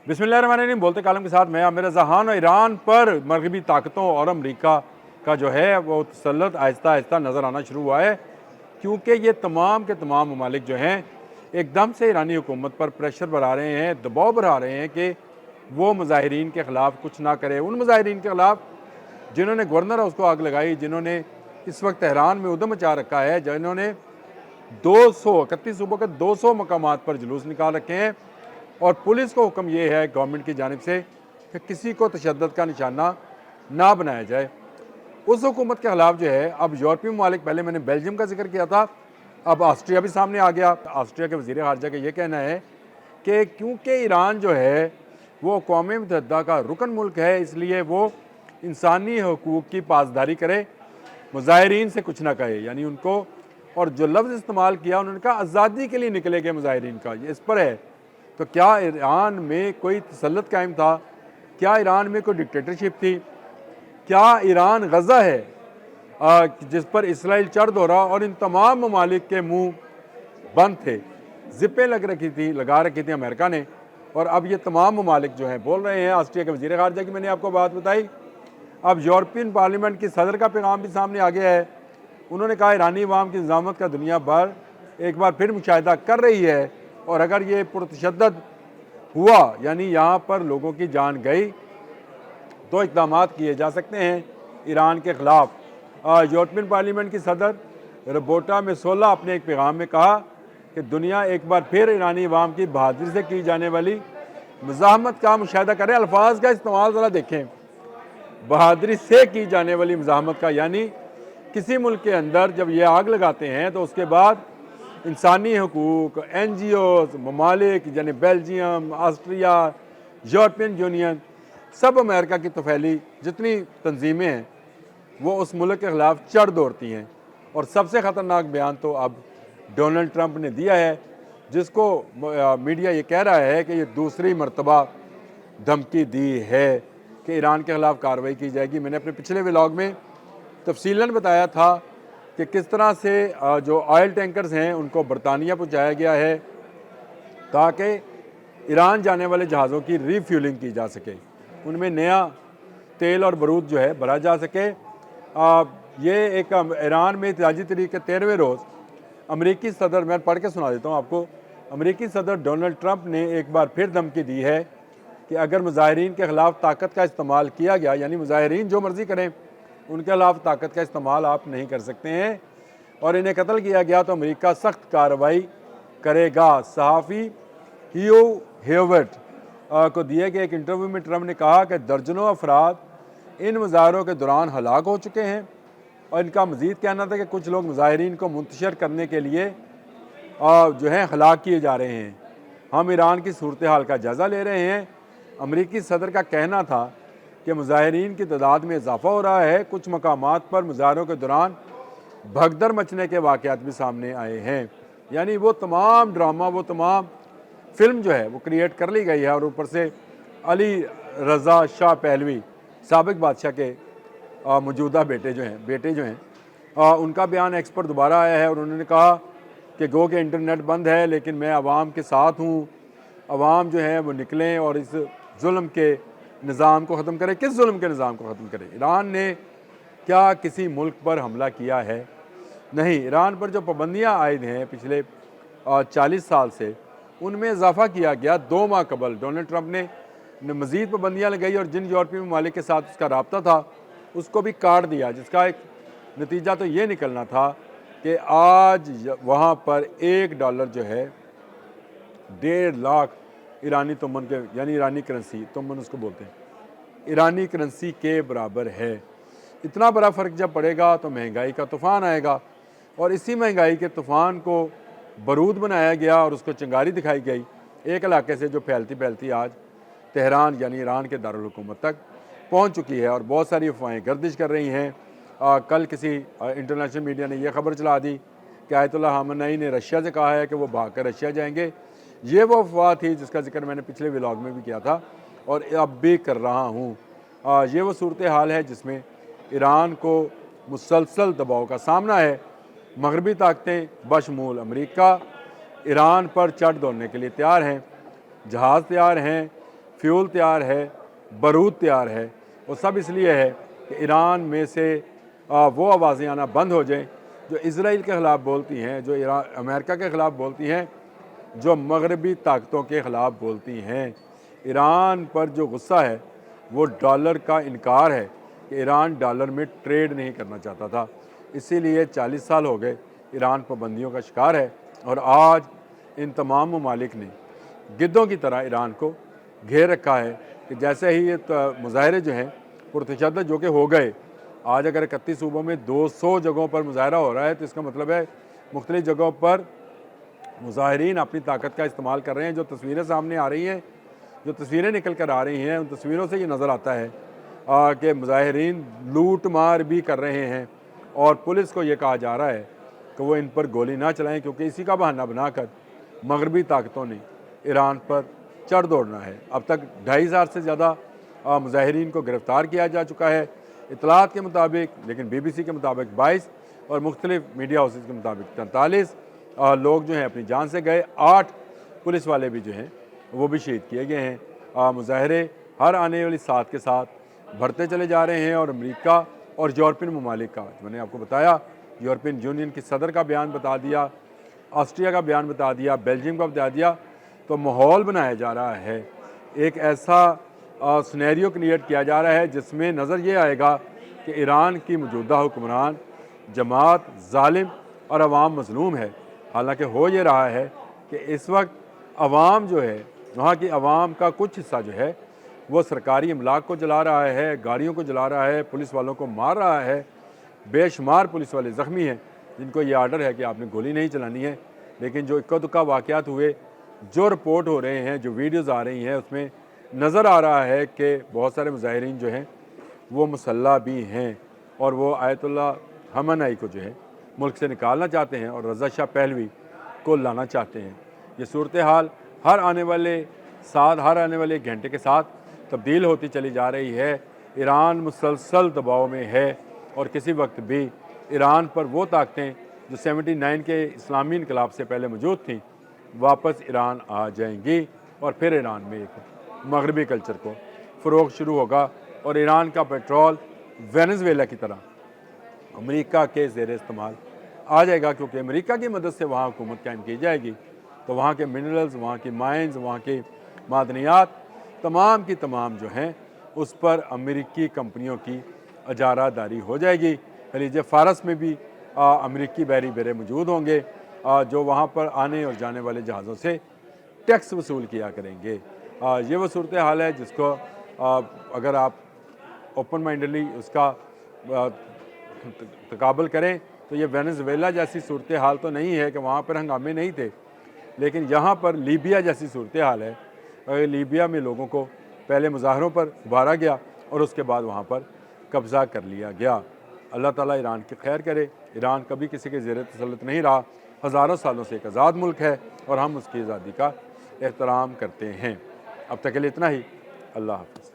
बिस्मिल्लाहिर्रहमानिर्रहीम। बोलते कालम के साथ मैं आमिर रज़ा खान। और ईरान पर मगरबी ताकतों और अमरीका का जो है वो तसल्लुत आहिस्ता आहिस्ता नज़र आना शुरू हुआ है, क्योंकि ये तमाम के तमाम ममालिक जो हैं एकदम से ईरानी हुकूमत पर प्रेशर बढ़ा रहे हैं, दबाव बढ़ा रहे हैं कि वो मुजाहिरीन के ख़िलाफ़ कुछ ना करे। उन मुजाहिरीन के ख़िलाफ़ जिन्होंने गवर्नर हाउस को आग लगाई, जिन्होंने इस वक्त तेहरान में उधम मचा रखा है, जिन्होंने 31 सूबों के 200 मकामात पर जुलूस निकाल रखे हैं, और पुलिस को हुक्म ये है गवर्नमेंट की जानिब से कि किसी को तशद्दुद का निशाना ना बनाया जाए। उस हुकूमत के ख़िलाफ़ जो है अब यूरोपीय ममालिक, पहले मैंने बेल्जियम का जिक्र किया था, अब ऑस्ट्रिया भी सामने आ गया। ऑस्ट्रिया के वज़ीर ख़ारजा का ये कहना है कि क्योंकि ईरान जो है वो अक़वाम मुत्तहिदा का रुकन मुल्क है, इसलिए वो इंसानी हकूक़ की पासदारी करे, मुजाहिरीन से कुछ ना कहे। यानी उनको, और जो लफ्ज़ इस्तेमाल किया उन्होंने कहा आज़ादी के लिए निकले गए मुजाहिरीन का, ये इस पर है। तो क्या ईरान में कोई तसल्लुत कायम था? क्या ईरान में कोई डिक्टेटरशिप थी? क्या ईरान गज़ा है जिस पर इसराइल चढ़ दौड़ा और इन तमाम ममालिक के मुंह बंद थे, ज़िप्पें लगा रखी थी अमेरिका ने। और अब ये तमाम ममालिक जो हैं बोल रहे हैं, ऑस्ट्रिया के वज़ीर ख़ारजा की मैंने आपको बात बताई, अब यूरोपियन पार्लियामेंट की सदर का पैगाम भी सामने आ गया है। उन्होंने कहा ईरानी अवाम की निज़ामत का दुनिया भर एक बार फिर मुशाहिदा कर रही है, और अगर ये पुरतशद्दुद हुआ, यानी यहाँ पर लोगों की जान गई, तो इक़दामात किए जा सकते हैं ईरान के ख़िलाफ़। यूरोपियन पार्लियामेंट की सदर रोबर्टा मेत्सोला अपने एक पैगाम में कहा कि दुनिया एक बार फिर ईरानी अवाम की बहादुरी से की जाने वाली मुज़ाहमत का मुशाहिदा करें। अल्फाज का इस्तेमाल ज़रा देखें, बहादुरी से की जाने वाली मुज़ाहमत का, यानी किसी मुल्क के अंदर जब ये आग लगाते हैं तो उसके बाद इंसानी हकूक़, NGOs, ममालिक यानी बेल्जियम, ऑस्ट्रिया, यूरोपियन यूनियन, सब अमेरिका की तफैली जितनी तंजीमें हैं वो उस मुल्क के ख़िलाफ़ चढ़ दौड़ती हैं। और सबसे ख़तरनाक बयान तो अब डोनाल्ड ट्रंप ने दिया है, जिसको मीडिया ये कह रहा है कि ये दूसरी मरतबा धमकी दी है कि ईरान के ख़िलाफ़ कार्रवाई की जाएगी। मैंने अपने पिछले व्लॉग में तफसीलन बताया था कि किस तरह से जो ऑयल टैंकर्स हैं उनको बरतानिया पहुंचाया गया है ताकि ईरान जाने वाले जहाज़ों की रीफ्यूलिंग की जा सके, उनमें नया तेल और बारूद जो है भरा जा सके। ये एक ईरान में एहतजाजी तहरीक के 13वें रोज़ अमरीकी सदर, मैं पढ़ के सुना देता हूँ आपको, अमरीकी सदर डोनाल्ड ट्रंप ने एक बार फिर धमकी दी है कि अगर मुजाहिरीन के ख़िलाफ़ ताकत का इस्तेमाल किया गया, यानी मुजाहिरीन जो मर्ज़ी करें, उनके खिलाफ ताकत का इस्तेमाल आप नहीं कर सकते हैं, और इन्हें कत्ल किया गया तो अमेरिका सख्त कार्रवाई करेगा। सहाफ़ी ह्यू हेवर्ट को दिए गए एक इंटरव्यू में ट्रंप ने कहा कि दर्जनों अफराद इन मुजाहरों के दौरान हलाक हो चुके हैं, और इनका मज़ीद कहना था कि कुछ लोग मुजाहिरीन को मुंतशिर करने के लिए जो है हलाक किए जा रहे हैं। हम ईरान की सूरत हाल का जायज़ा ले रहे हैं। अमरीकी सदर का कहना था कि मुजाहिरीन की तादाद में इजाफा हो रहा है। कुछ मकामात पर मुजाहरों के दौरान भगदड़ मचने के वाक़यात भी सामने आए हैं। यानी वो तमाम ड्रामा, वो तमाम फिल्म जो है वो क्रिएट कर ली गई है। और ऊपर से अली रज़ा शाह पहलवी, साबिक बादशाह के मौजूदा बेटे जो हैं उनका बयान एक्स पर दोबारा आया है, और उन्होंने कहा कि गो के इंटरनेट बंद है लेकिन मैं आवाम के साथ हूँ, आवाम जो है वो निकलें और इस जुल्म के निज़ाम को ख़त्म करे। किस जुल्म के निज़ाम को ख़त्म करे? ईरान ने क्या किसी मुल्क पर हमला किया है? नहीं। ईरान पर जो पाबंदियाँ आयद हैं पिछले 40 साल से, उनमें इजाफ़ा किया गया 2 माह कबल। डोनाल्ड ट्रंप ने मज़ीद पाबंदियाँ लगाई, और जिन यूरोपीय ममालिक के साथ उसका रब्ता था उसको भी काट दिया, जिसका एक नतीजा तो ये निकलना था कि आज वहाँ पर $1 जो है 1.5 लाख ईरानी तुमन के, यानी ईरानी करेंसी, तुमन उसको बोलते हैं, ईरानी करेंसी के बराबर है। इतना बड़ा फ़र्क जब पड़ेगा तो महंगाई का तूफ़ान आएगा, और इसी महंगाई के तूफ़ान को बारूद बनाया गया और उसको चिंगारी दिखाई गई एक इलाके से जो फैलती फैलती आज तेहरान यानी ईरान के दारुल हुकूमत तक पहुँच चुकी है। और बहुत सारी अफवाहें गर्दिश कर रही हैं। कल किसी इंटरनेशनल मीडिया ने यह खबर चला दी कि आयतुल्लाह ख़ामेनी ने रशिया से कहा है कि वो भाग कर रशिया जाएंगे। ये वो अफवाह थी जिसका जिक्र मैंने पिछले व्लॉग में भी किया था और अब भी कर रहा हूँ। ये वो सूरत हाल है जिसमें ईरान को मुसलसल दबाव का सामना है। मगरबी ताकतें बशमूल अमेरिका ईरान पर चढ़ दौड़ने के लिए तैयार हैं, जहाज़ तैयार हैं, फ्यूल तैयार है, बारूद तैयार है। वो सब इसलिए है कि ईरान में से वो आवाज़ें आना बंद हो जाएं जो इसराइल के ख़िलाफ़ बोलती हैं, जो अमेरिका के ख़िलाफ़ बोलती हैं, जो मगरबी ताकतों के ख़िलाफ़ बोलती हैं। ईरान पर जो गुस्सा है वो डॉलर का इनकार है कि ईरान डॉलर में ट्रेड नहीं करना चाहता था, इसीलिए 40 साल हो गए ईरान पाबंदियों का शिकार है। और आज इन तमाम ममालिक ने गिद्धों की तरह ईरान को घेर रखा है कि जैसे ही ये मुजाहरे जो हैं पुरतशद्दद जो कि हो गए, आज अगर 31 सूबों में 200 जगहों पर मुजाहरा हो रहा है तो इसका मतलब है मुख्तलिफ़ जगहों पर मुजाहिरीन अपनी ताकत का इस्तेमाल कर रहे हैं। जो तस्वीरें सामने आ रही हैं, जो तस्वीरें निकल कर आ रही हैं, उन तस्वीरों से ये नज़र आता है कि मुजाहिरीन लूट मार भी कर रहे हैं और पुलिस को ये कहा जा रहा है कि वो इन पर गोली ना चलाएं, क्योंकि इसी का बहाना बनाकर मगरबी ताकतों ने ईरान पर चढ़ दौड़ना है। अब तक 2,500 से ज़्यादा मुजाहिरीन को गिरफ़्तार किया जा चुका है इतलात के मुताबिक, लेकिन BBC के मुताबिक 22 और मुख्तलिफ़ मीडिया हाउसेस के मुताबिक 43 लोग जो हैं अपनी जान से गए। 8 पुलिस वाले भी जो हैं वो भी शहीद किए गए हैं। मुजाहरे हर आने वाली साथ के साथ बढ़ते चले जा रहे हैं और अमेरिका और यूरोपियन ममालिक का, मैंने आपको बताया, यूरोपियन यूनियन की सदर का बयान बता दिया, ऑस्ट्रिया का बयान बता दिया, बेल्जियम का बता दिया, तो माहौल बनाया जा रहा है। एक ऐसा सिनेरियो क्रिएट किया जा रहा है जिसमें नज़र ये आएगा कि ईरान की मौजूदा हुक्मरान जमात जालिम और अवाम मज़लूम है। हालांकि हो ये रहा है कि इस वक्त अवाम जो है, वहाँ की अवाम का कुछ हिस्सा जो है वो सरकारी अमलाक को जला रहा है, गाड़ियों को जला रहा है, पुलिस वालों को मार रहा है। बेशुमार पुलिस वाले ज़ख्मी हैं जिनको ये आर्डर है कि आपने गोली नहीं चलानी है। लेकिन जो इक्का दुक्का वाक़यात हुए, जो रिपोर्ट हो रहे हैं, जो वीडियोज़ आ रही हैं, उसमें नज़र आ रहा है कि बहुत सारे मुजाहिरीन जो हैं वो मुसल्लह भी हैं और वो आयतुल्लाह खamenei को जो है मुल्क से निकालना चाहते हैं और रज़ा शाह पहलवी को लाना चाहते हैं। ये सूरत हाल हर आने वाले घंटे के साथ तब्दील होती चली जा रही है। ईरान मुसलसल दबाव में है और किसी वक्त भी ईरान पर वो ताकतें जो 79 के इस्लामी इनकलाब से पहले मौजूद थीं वापस ईरान आ जाएंगी और फिर ईरान में एक मगरबी कल्चर को फ़रोग़ शुरू होगा और ईरान का पेट्रोल वेनेज़ुएला की तरह अमेरिका के ज़ेर इस्तेमाल आ जाएगा, क्योंकि अमेरिका की मदद से वहाँ हुकूमत कायम की जाएगी। तो वहाँ के मिनरल्स, वहाँ की माइंस, वहाँ की मादनियात तमाम की तमाम जो हैं उस पर अमेरिकी कंपनियों की अजारादारी हो जाएगी। खलीज फ़ारस में भी अमेरिकी बहरी बेड़े मौजूद होंगे जो वहाँ पर आने और जाने वाले जहाज़ों से टैक्स वसूल किया करेंगे। ये वो सूरत हाल है जिसको अगर आप ओपन माइंडली उसका तकाबल करें तो ये वेनेज़ुएला जैसी सूरत हाल तो नहीं है कि वहाँ पर हंगामे नहीं थे, लेकिन यहाँ पर लीबिया जैसी सूरत हाल है। लीबिया में लोगों को पहले मुजाहरों पर उभारा गया और उसके बाद वहाँ पर कब्ज़ा कर लिया गया। अल्लाह ताला ईरान की खैर करे। ईरान कभी किसी के ज़ेर तसल्लुत नहीं रहा, हज़ारों सालों से एक आज़ाद मुल्क है और हम उसकी आज़ादी का एहतराम करते हैं। अब तक के लिए इतना ही। अल्लाह हाफ़िज़।